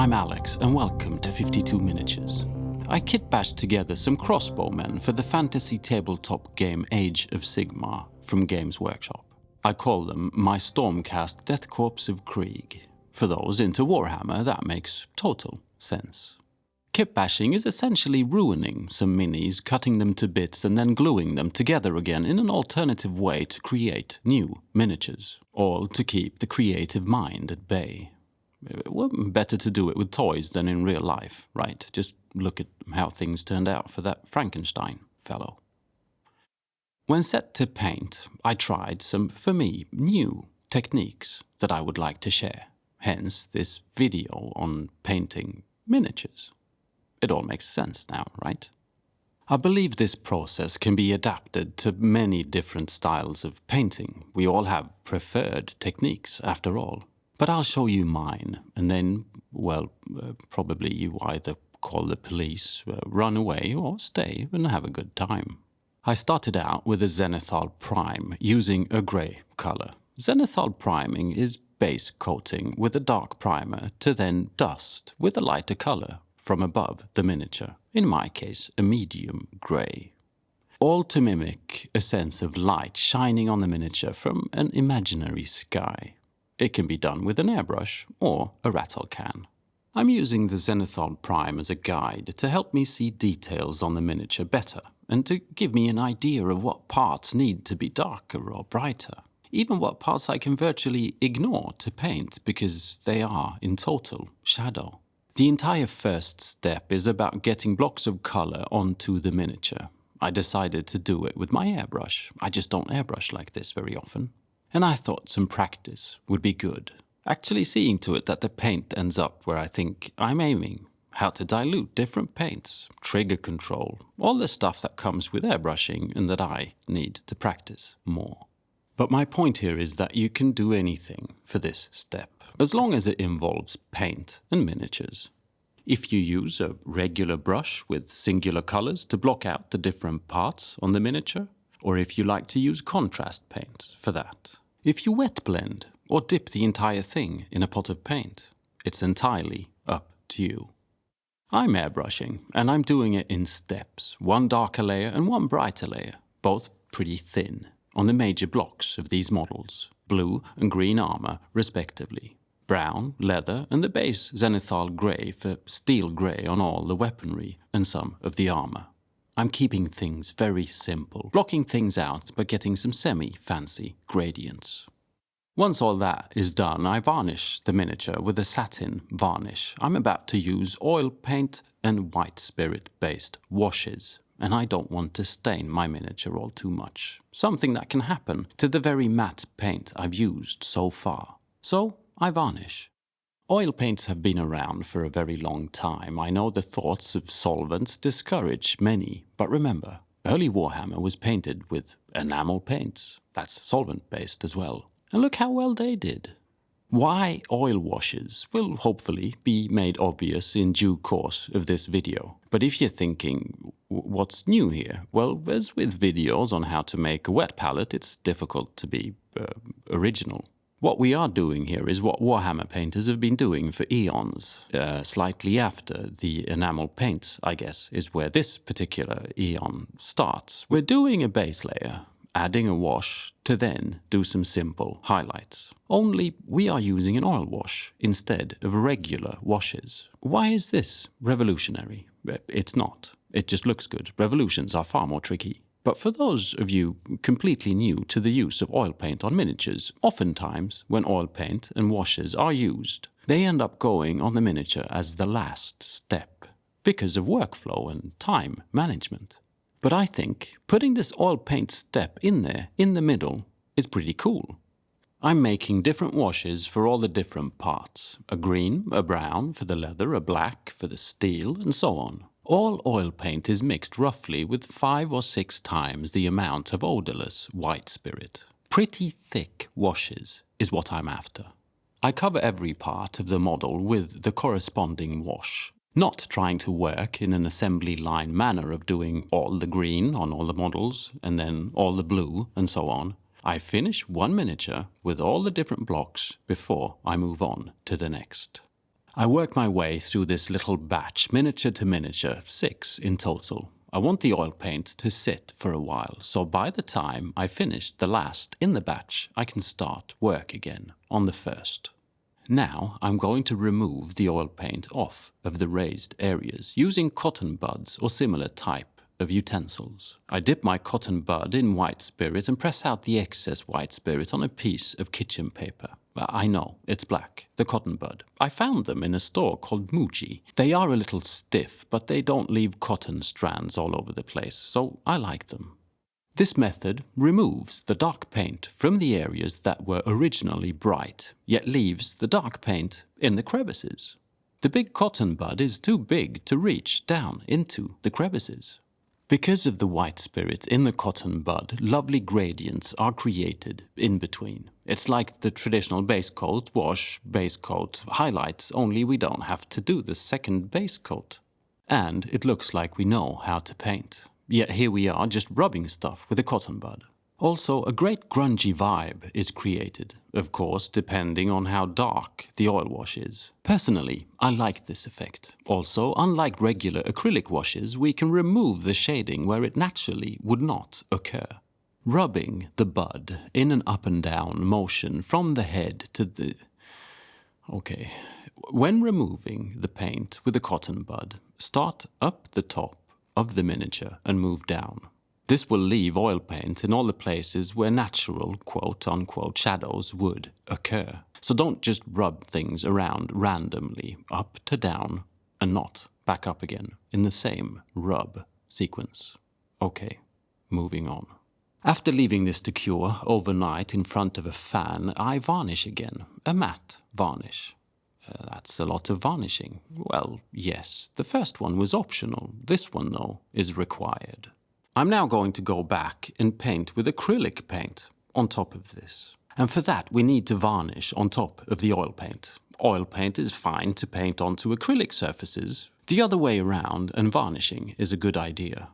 I'm Alex and welcome to 52 Miniatures. I kit-bashed together some crossbowmen for the fantasy tabletop game Age of Sigmar from Games Workshop. I call them my Stormcast Death Corps of Krieg. For those into Warhammer, that makes total sense. Kit-bashing is essentially ruining some minis, cutting them to bits and then gluing them together again in an alternative way to create new miniatures, all to keep the creative mind at bay. Well, better to do it with toys than in real life, right? Just look at how things turned out for that Frankenstein fellow. When set to paint, I tried some, for me, new techniques that I would like to share. Hence this video on painting miniatures. It all makes sense now, right? I believe this process can be adapted to many different styles of painting. We all have preferred techniques, after all. But I'll show you mine, and then, probably you either call the police, run away, or stay and have a good time. I started out with a zenithal prime, using a grey colour. Zenithal priming is base coating with a dark primer to then dust with a lighter colour from above the miniature, in my case a medium grey. All to mimic a sense of light shining on the miniature from an imaginary sky. It can be done with an airbrush or a rattle can. I'm using the zenithal prime as a guide to help me see details on the miniature better and to give me an idea of what parts need to be darker or brighter, even what parts I can virtually ignore to paint because they are in total shadow. The entire first step is about getting blocks of color onto the miniature. I decided to do it with my airbrush. I just don't airbrush like this very often. And I thought some practice would be good. Actually seeing to it that the paint ends up where I think I'm aiming. How to dilute different paints, trigger control, all the stuff that comes with airbrushing and that I need to practice more. But my point here is that you can do anything for this step, as long as it involves paint and miniatures. If you use a regular brush with singular colors to block out the different parts on the miniature, or if you like to use contrast paints for that. If you wet blend or dip the entire thing in a pot of paint, it's entirely up to you. I'm airbrushing, and I'm doing it in steps, one darker layer and one brighter layer, both pretty thin, on the major blocks of these models, blue and green armor respectively, brown, leather, and the base zenithal grey for steel grey on all the weaponry and some of the armor. I'm keeping things very simple, blocking things out but getting some semi-fancy gradients. Once all that is done, I varnish the miniature with a satin varnish. I'm about to use oil paint and white spirit-based washes, and I don't want to stain my miniature all too much. Something that can happen to the very matte paint I've used so far. So I varnish. Oil paints have been around for a very long time. I know the thoughts of solvents discourage many, but remember, early Warhammer was painted with enamel paints. That's solvent-based as well. And look how well they did. Why oil washes will hopefully be made obvious in due course of this video. But if you're thinking, what's new here? Well, as with videos on how to make a wet palette, it's difficult to be original. What we are doing here is what Warhammer painters have been doing for eons, slightly after the enamel paints, I guess, is where this particular eon starts. We're doing a base layer, adding a wash to then do some simple highlights. Only we are using an oil wash instead of regular washes. Why is this revolutionary? It's not. It just looks good. Revolutions are far more tricky. But for those of you completely new to the use of oil paint on miniatures, oftentimes when oil paint and washes are used, they end up going on the miniature as the last step because of workflow and time management. But I think putting this oil paint step in there, in the middle, is pretty cool. I'm making different washes for all the different parts. A green, a brown for the leather, a black for the steel, and so on. All oil paint is mixed roughly with 5 or 6 times the amount of odorless white spirit. Pretty thick washes is what I'm after. I cover every part of the model with the corresponding wash, not trying to work in an assembly line manner of doing all the green on all the models and then all the blue and so on. I finish one miniature with all the different blocks before I move on to the next. I work my way through this little batch, miniature to miniature, 6 in total. I want the oil paint to sit for a while, so by the time I finish the last in the batch, I can start work again on the first. Now I'm going to remove the oil paint off of the raised areas using cotton buds or similar type of utensils. I dip my cotton bud in white spirit and press out the excess white spirit on a piece of kitchen paper. I know, it's black, the cotton bud. I found them in a store called Muji. They are a little stiff, but they don't leave cotton strands all over the place, so I like them. This method removes the dark paint from the areas that were originally bright, yet leaves the dark paint in the crevices. The big cotton bud is too big to reach down into the crevices. Because of the white spirit in the cotton bud, lovely gradients are created in between. It's like the traditional base coat, wash, base coat, highlights, only we don't have to do the second base coat. And it looks like we know how to paint. Yet here we are just rubbing stuff with a cotton bud. Also, a great grungy vibe is created, of course, depending on how dark the oil wash is. Personally, I like this effect. Also, unlike regular acrylic washes, we can remove the shading where it naturally would not occur. Rubbing the bud in an up and down motion from the head to the... Okay. When removing the paint with a cotton bud, start up the top of the miniature and move down. This will leave oil paint in all the places where natural, quote-unquote, shadows would occur. So don't just rub things around randomly, up to down, and not back up again, in the same rub sequence. Okay, moving on. After leaving this to cure overnight in front of a fan, I varnish again, a matte varnish. That's a lot of varnishing. Well, yes, the first one was optional. This one, though, is required. I'm now going to go back and paint with acrylic paint on top of this. And for that, we need to varnish on top of the oil paint. Oil paint is fine to paint onto acrylic surfaces. The other way around, and varnishing is a good idea.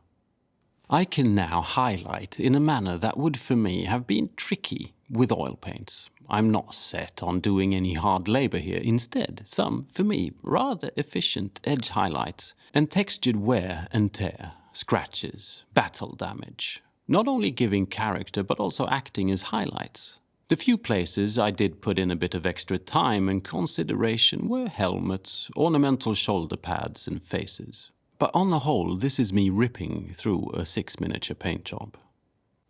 I can now highlight in a manner that would for me have been tricky with oil paints. I'm not set on doing any hard labor here. Instead, some, for me, rather efficient edge highlights and textured wear and tear, scratches, battle damage. Not only giving character but also acting as highlights. The few places I did put in a bit of extra time and consideration were helmets, ornamental shoulder pads and faces. But on the whole, this is me ripping through a 6 miniature paint job.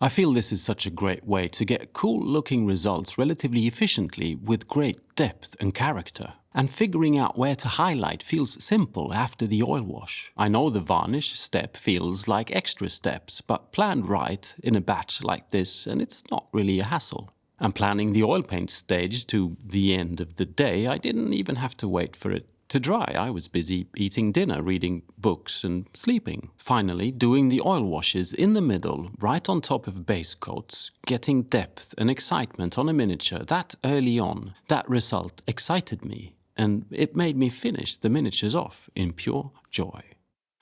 I feel this is such a great way to get cool-looking results relatively efficiently with great depth and character. And figuring out where to highlight feels simple after the oil wash. I know the varnish step feels like extra steps, but planned right in a batch like this, and it's not really a hassle. And planning the oil paint stage to the end of the day, I didn't even have to wait for it to dry. I was busy eating dinner, reading books and sleeping. Finally, doing the oil washes in the middle, right on top of base coats, getting depth and excitement on a miniature that early on. That result excited me, and it made me finish the miniatures off in pure joy.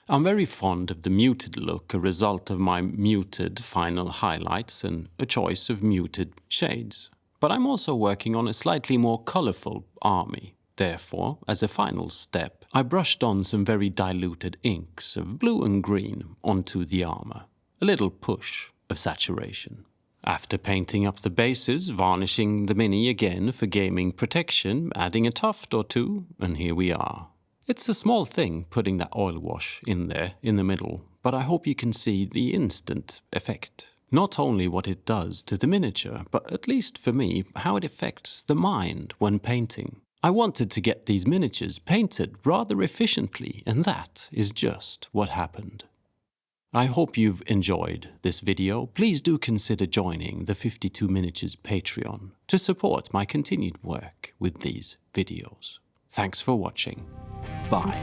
I'm very fond of the muted look, a result of my muted final highlights and a choice of muted shades. But I'm also working on a slightly more colourful army. Therefore, as a final step, I brushed on some very diluted inks of blue and green onto the armor. A little push of saturation. After painting up the bases, varnishing the mini again for gaming protection, adding a tuft or two, and here we are. It's a small thing putting that oil wash in there, in the middle, but I hope you can see the instant effect. Not only what it does to the miniature, but at least for me, how it affects the mind when painting. I wanted to get these miniatures painted rather efficiently, and that is just what happened. I hope you've enjoyed this video. Please do consider joining the 52 Miniatures Patreon to support my continued work with these videos. Thanks for watching. Bye.